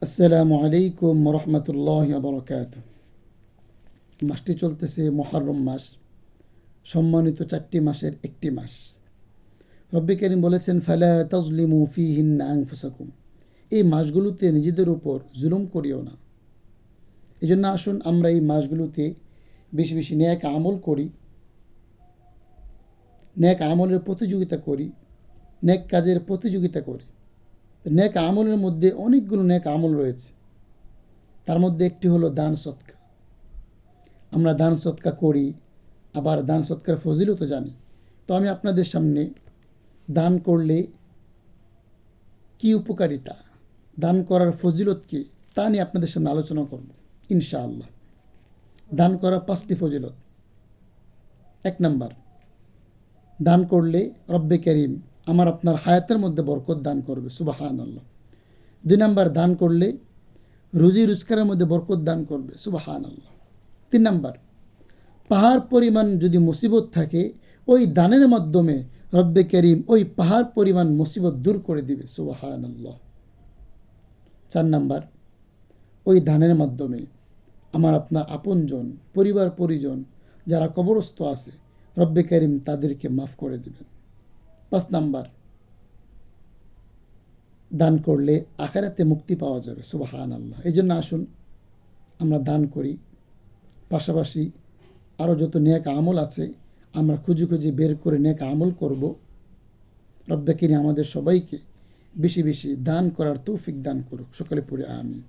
আসসালামু আলাইকুম রহমতুল্লাহি ওয়া বারাকাতুহু। মাসটি চলতেছে মুহররম মাস, সম্মানিত 4টি মাসের একটি মাস। রব্বি কারীম বলেছেন, ফালা তাজলিমু ফীহিন্না আনফুসাকুম। এই মাসগুলোতে নিজেদের উপর জুলুম করিও না। এই জন্য আসুন আমরা এই মাসগুলোতে বেশি বেশি নেক আমল করি, নেক আমলের প্রতিযোগিতা করি, নেক কাজের প্রতিযোগিতা করি। নেক আমলের মধ্যে অনেকগুলো নেক আমল রয়েছে, তার মধ্যে একটি হলো দান সৎকা। আমরা দান সৎকা করি, আবার দান সৎকার ফজিলতও জানি। তো আমি আপনাদের সামনে দান করলে কি উপকারিতা, দান করার ফজিলত কি, তা নিয়ে আপনাদের সামনে আলোচনা করব ইনশাআল্লাহ। দান করার 5টি ফজিলত। 1 নাম্বার, দান করলে রব্বে কারীম আমার আপনার হায়াতের মধ্যে বরকত দান করবে, সুবহানাল্লাহ। 2 নাম্বার, দান করলে রুজি রোজগারের মধ্যে বরকত দান করবে, সুবহানাল্লাহ। 3 নাম্বার, পাহাড় পরিমাণ যদি মুসিবত থাকে, ওই দানের মাধ্যমে রব্বে কারীম ওই পাহাড় পরিমাণ মুসিবত দূর করে দিবে, সুবহানাল্লাহ। 4 নাম্বার, ওই দানের মাধ্যমে আমার আপনার আপনজন, পরিবার পরিজন যারা কবরস্থ আছে, রব্বে কারীম তাদেরকে মাফ করে দিবেন। 5 নাম্বার, দান করলে আখিরাতে মুক্তি পাওয়া যাবে, সুবহানাল্লাহ। এই জন্য আসুন আমরা দান করি, পাশাপাশি আরও যত নেক আমল আছে আমরা খুঁজে খুঁজে বের করে নেক আমল করব। রব্বে কারীম আমাদের সবাইকে বেশি বেশি দান করার তৌফিক দান করুক। সকলে পড়ে আমিন।